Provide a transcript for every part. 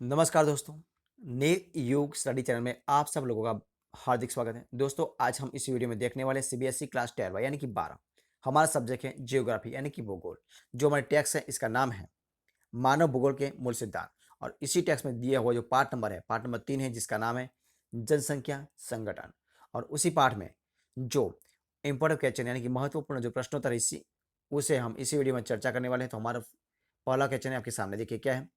नमस्कार दोस्तों, नए युग स्टडी चैनल में आप सब लोगों का हार्दिक स्वागत है। दोस्तों, आज हम इस वीडियो में देखने वाले सीबीएसई क्लास 12 यानी कि 12। हमारा सब्जेक्ट है जियोग्राफी यानी कि भूगोल। जो हमारे टेक्स्ट है इसका नाम है मानव भूगोल के मूल सिद्धांत। और इसी टेक्स्ट में दिया हुआ जो पार्ट नंबर है, पार्ट नंबर 3 है, जिसका नाम है जनसंख्या संगठन। और उसी पार्ट में जो इंपॉर्टेंट क्वेश्चन यानी कि महत्वपूर्ण जो प्रश्नोत्तर है इसी उसे हम इसी वीडियो में चर्चा करने वाले हैं। तो हमारा पहला क्वेश्चन है आपके सामने, देखिए क्या है।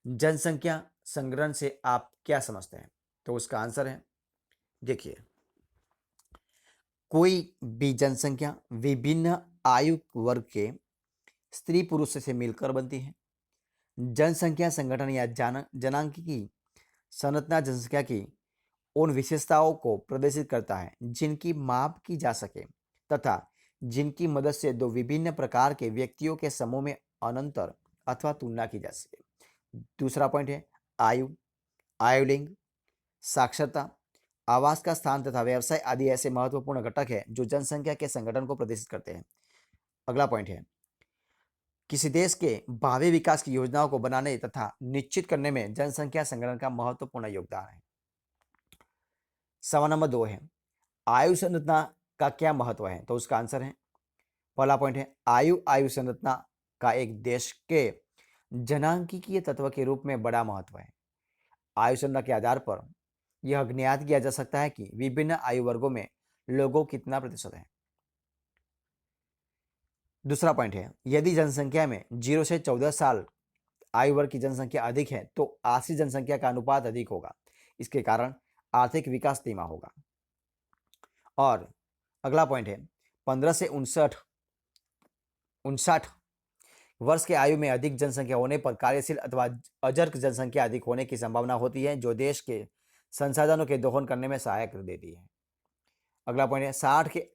जनसंख्या संग्रहण से आप क्या समझते हैं? तो उसका आंसर है, देखिए, कोई भी जनसंख्या विभिन्न आयु वर्ग के स्त्री पुरुष से मिलकर बनती है। जनसंख्या संगठन या जनांकीय संरचना जनसंख्या की उन विशेषताओं को प्रदर्शित करता है जिनकी माप की जा सके तथा जिनकी मदद से दो विभिन्न प्रकार के व्यक्तियों के समूह में अंतर अथवा तुलना की जा सके। दूसरा पॉइंट है आयु, आयुलिंग, साक्षरता, आवास का स्थान तथा व्यवसाय आदि ऐसे महत्वपूर्ण घटक है जो जनसंख्या के संगठन को प्रदर्शित करते हैं। अगला पॉइंट है किसी देश के भावी विकास की योजनाओं को बनाने तथा निश्चित करने में जनसंख्या संगठन का महत्वपूर्ण योगदान है। सवाल नंबर 2 है आयु संरचना का क्या महत्व है? तो उसका आंसर है, पहला पॉइंट है आयु संरचना का एक देश के जनांकीय तत्व के रूप में बड़ा महत्व है। आयु संरचना के आधार पर यह ज्ञात किया जा सकता है कि विभिन्न आयु वर्गों में लोगों कितना प्रतिशत है। दूसरा पॉइंट है यदि जनसंख्या में 0 से 14 साल आयु वर्ग की जनसंख्या अधिक है तो आश्रित जनसंख्या का अनुपात अधिक होगा। इसके कारण आर्थिक विकास धीमा होगा। और अगला पॉइंट है 15 से 59 वर्ष के आयु में अधिक जनसंख्या होने पर कार्यशील अथवा अजर्क जनसंख्या अधिक होने की संभावना होती है जो देश के संसाधनों के दोहन करने में सहायक देती है। अगला पॉइंट है 60 के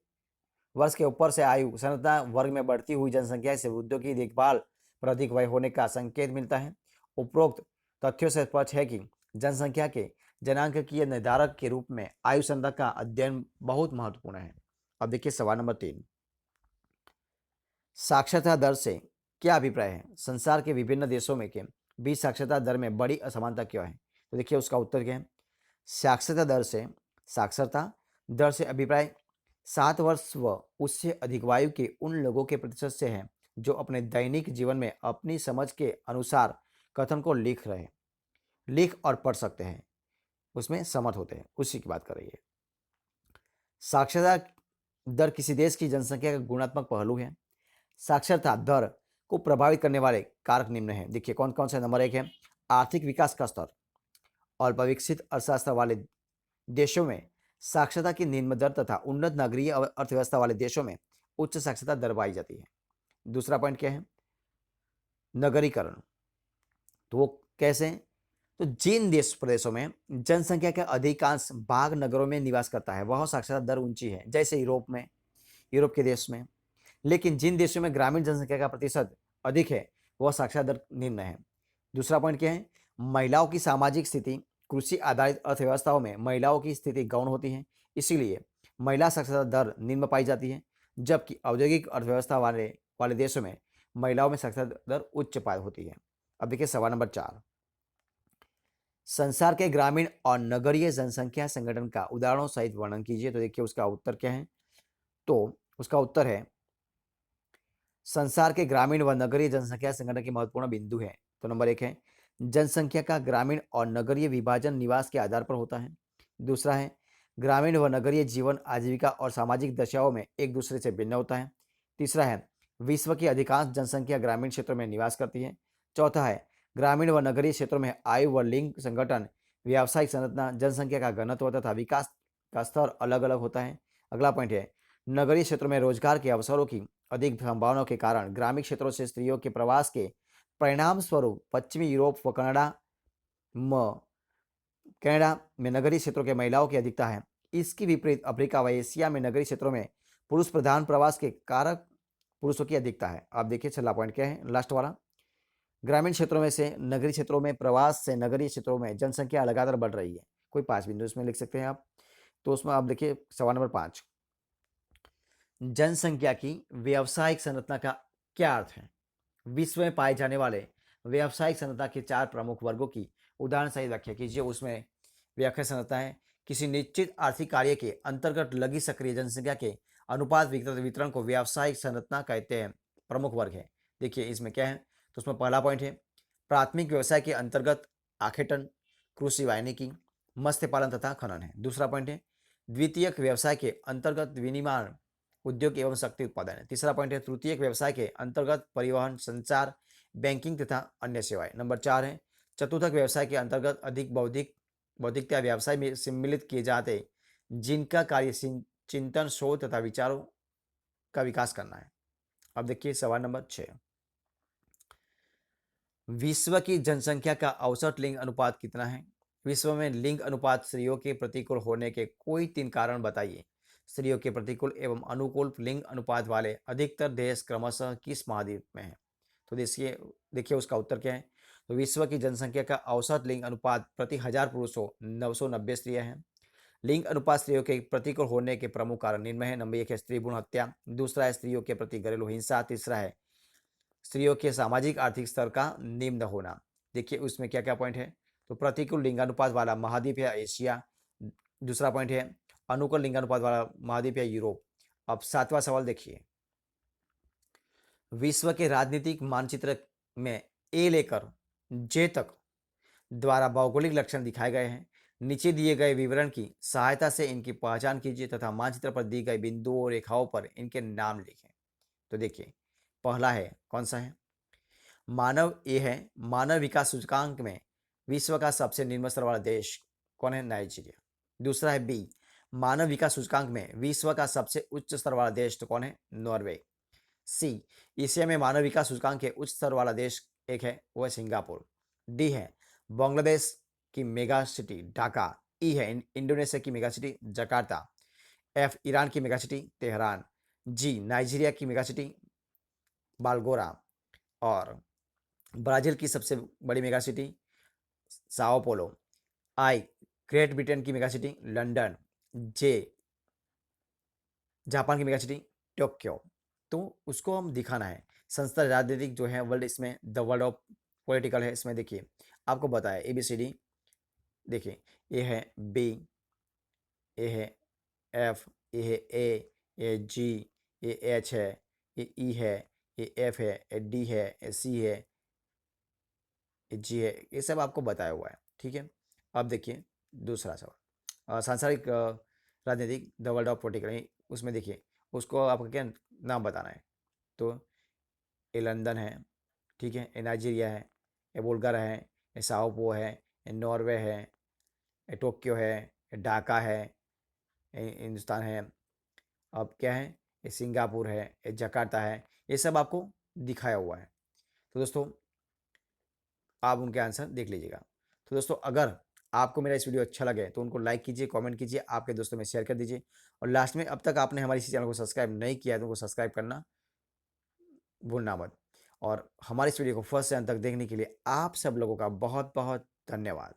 वर्ष के ऊपर से आयु संरचना वर्ग में बढ़ती हुई जनसंख्या से वृद्धों की देखभाल पर अधिक व्यय होने का संकेत मिलता है। उपरोक्त तथ्यों से स्पष्ट है कि जनसंख्या के जनांकीय निर्धारक के रूप में आयु संरचना का अध्ययन बहुत महत्वपूर्ण है। अब देखिए सवाल नंबर 3, साक्षरता दर से क्या अभिप्राय है? संसार के विभिन्न देशों में के बीच साक्षरता दर में बड़ी असमानता क्यों है? तो देखिए उसका उत्तर क्या है। साक्षरता दर से अभिप्राय 7 वर्ष व उससे अधिक वायु के उन लोगों के प्रतिशत से है जो अपने दैनिक जीवन में अपनी समझ के अनुसार कथन को लिख और पढ़ सकते हैं, उसमें समर्थ होते हैं, उसी की बात कर रही है। साक्षरता दर किसी देश की जनसंख्या का गुणात्मक पहलू है। साक्षरता दर को प्रभावित करने वाले कारक निम्न हैं। देखिए कौन कौन से। नंबर 1 है आर्थिक विकास का स्तर। और विकसित अर्थशास्त्र वाले देशों में साक्षरता की निम्न दर तथा उन्नत नगरीय अर्थव्यवस्था वाले देशों में उच्च साक्षरता दर पाई जाती है। दूसरा पॉइंट क्या है, नगरीकरण। तो वो कैसे? तो जिन देश प्रदेशों में जनसंख्या का अधिकांश भाग नगरों में निवास करता है वह साक्षरता दर ऊंची है, जैसे यूरोप के देश में। लेकिन जिन देशों में ग्रामीण जनसंख्या का प्रतिशत अधिक है वह साक्षरता दर निम्न है। दूसरा पॉइंट क्या है, महिलाओं की सामाजिक स्थिति। कृषि आधारित अर्थव्यवस्थाओं में महिलाओं की स्थिति गौण होती है, इसीलिए महिला साक्षरता दर निम्न पाई जाती है, जबकि औद्योगिक अर्थव्यवस्था वाले देशों में महिलाओं में साक्षरता दर उच्च पाई होती है। अब देखिए सवाल नंबर 4, संसार के ग्रामीण और नगरीय जनसंख्या संगठन का उदाहरणों सहित वर्णन कीजिए। तो देखिए उसका उत्तर क्या है। तो उसका उत्तर है संसार के ग्रामीण व नगरीय जनसंख्या संगठन के महत्वपूर्ण बिंदु है। तो नंबर 1 है जनसंख्या का ग्रामीण और नगरीय विभाजन निवास के आधार पर होता है। दूसरा है ग्रामीण व नगरीय जीवन आजीविका और सामाजिक दशाओं में एक दूसरे से भिन्न होता है। तीसरा है विश्व की अधिकांश जनसंख्या ग्रामीण क्षेत्रों में निवास करती है। चौथा है ग्रामीण व नगरीय क्षेत्रों में आयु व लिंग संगठन, व्यावसायिक संरचना, जनसंख्या का घनत्व तथा विकास का स्तर अलग अलग होता है। अगला पॉइंट है नगरीय क्षेत्रों में रोजगार के अवसरों की अधिक संभावनाओं के कारण ग्रामीण क्षेत्रों से स्त्रियों के प्रवास के परिणाम स्वरूप पश्चिमी यूरोप व कनाडा में नगरीय क्षेत्रों के महिलाओं की अधिकता है। इसकी विपरीत अफ्रीका व एशिया में नगरीय क्षेत्रों में पुरुष प्रधान प्रवास के कारक पुरुषों की अधिकता है। आप देखिए छठा पॉइंट क्या है, लास्ट वाला। ग्रामीण क्षेत्रों में से नगरीय क्षेत्रों में प्रवास से नगरीय क्षेत्रों में जनसंख्या लगातार बढ़ रही है। कोई 5 बिंदु इसमें लिख सकते हैं आप। तो उसमें आप देखिए सवाल नंबर 5, जनसंख्या की व्यावसायिक संरचना का क्या अर्थ है? विश्व में पाए जाने वाले व्यावसायिक संरचना के 4 प्रमुख वर्गों की उदाहरण सहित व्याख्या कीजिए। उसमें व्याख्या संरचना है किसी निश्चित आर्थिक कार्य के अंतर्गत लगी सक्रिय जनसंख्या के अनुपात वितरण को व्यावसायिक संरचना कहते हैं। प्रमुख वर्ग है, देखिए इसमें क्या है, तो उसमें पहला पॉइंट है प्राथमिक व्यवसाय के अंतर्गत आखेटन, कृषि वानिकी, मत्स्य पालन तथा खनन है। दूसरा पॉइंट है द्वितीयक व्यवसाय के अंतर्गत विनिर्माण उद्योग एवं शक्ति उत्पादन है। तीसरा पॉइंट है तृतीयक व्यवसाय के अंतर्गत परिवहन, संचार, बैंकिंग तथा अन्य सेवाएं। नंबर 4 है चतुर्थक व्यवसाय के अंतर्गत अधिक बौद्धिकता व्यवसाय में सम्मिलित किए जाते जिनका कार्य चिंतन, शोध तथा विचारों का विकास करना है। अब देखिए सवाल नंबर 6, विश्व की जनसंख्या का औसत लिंग अनुपात कितना है? विश्व में लिंग अनुपात स्त्रियों के प्रतिकूल होने के कोई 3 कारण बताइए। स्त्रियों के प्रतिकूल एवं अनुकूल लिंग अनुपात वाले अधिकतर देश क्रमशः किस महाद्वीप में है? तो देखिए उसका उत्तर क्या है, तो विश्व की जनसंख्या का औसत लिंग अनुपात प्रति 1000 पुरुषों 990 स्त्रियां हैं। लिंग अनुपात स्त्रियों के प्रतिकूल होने के प्रमुख कारण निम्न है। नंबर 1 है स्त्री भ्रूण हत्या, दूसरा है स्त्रियों के प्रति घरेलू हिंसा, तीसरा है स्त्रियों के सामाजिक आर्थिक स्तर का निम्न होना। देखिए उसमें क्या क्या पॉइंट है, तो प्रतिकूल लिंगानुपात वाला महाद्वीप है एशिया, दूसरा पॉइंट है अनुकूल लिंगानुपात वाला महाद्वीप है यूरोप। अब 7वां सवाल देखिए, विश्व के राजनीतिक मानचित्र में ए लेकर जे तक द्वारा भौगोलिक लक्षण दिखाए गए हैं। नीचे दिए गए विवरण की सहायता से इनकी पहचान कीजिए तथा मानचित्र पर दी गई बिंदुओं और रेखाओं पर इनके नाम लिखें। तो देखिए पहला है कौन सा है, मानव ए है, मानव विकास सूचकांक में विश्व का सबसे निम्न स्तर वाला देश कौन है, नाइजीरिया। दूसरा है बी, मानव विकास सूचकांक में विश्व का सबसे उच्च स्तर वाला देश तो कौन है, नॉर्वे। सी, एशिया में मानव विकास सूचकांक के उच्च स्तर वाला देश एक है, वो है सिंगापुर। डी है बांग्लादेश की मेगा सिटी ढाका। ई है इंडोनेशिया की mega city Jakarta. F, Iran की मेगा सिटी तेहरान। जी, नाइजीरिया की मेगा सिटी बालगोरा। और ब्राजील की सबसे बड़ी मेगा सिटी साओ पोलो। आई, ग्रेट ब्रिटेन की मेगा सिटी लंदन। जे, जापान की मेगा सिटी टोक्यो। तो उसको हम दिखाना है। संस्था राजनीतिक जो है वर्ल्ड, इसमें द वर्ल्ड ऑफ पॉलिटिकल है, इसमें देखिए आपको बताया ABCD। देखिए ये है बी, ये है एफ, ये है ए, ये जी, ये एच है, ये ई है, ये एफ है, ये डी है, ये सी है, ये जी है, ये सब आपको बताया हुआ है। ठीक है, अब देखिए दूसरा सवाल, सांसारिक राजनीतिक द वर्ल्ड ऑफ पॉलिटिकल, उसमें देखिए उसको आपका क्या नाम बताना है। तो ये लंदन है, ठीक है, ये नाइजीरिया है, ये बुल्गारिया है, ये साओपो है, ये नॉर्वे है, ये टोक्यो है, ये ढाका है, ये हिंदुस्तान है। अब क्या है, ये सिंगापुर है, ये जकार्ता है, ये सब आपको दिखाया हुआ है। तो दोस्तों आप उनके आंसर देख लीजिएगा। तो दोस्तों अगर आपको मेरा इस वीडियो अच्छा लगे तो उनको लाइक कीजिए, कमेंट कीजिए, आपके दोस्तों में शेयर कर दीजिए। और लास्ट में अब तक आपने हमारे इसी चैनल को सब्सक्राइब नहीं किया है तो उनको सब्सक्राइब करना भूलना मत। और हमारे इस वीडियो को फर्स्ट से अंत तक देखने के लिए आप सब लोगों का बहुत बहुत धन्यवाद।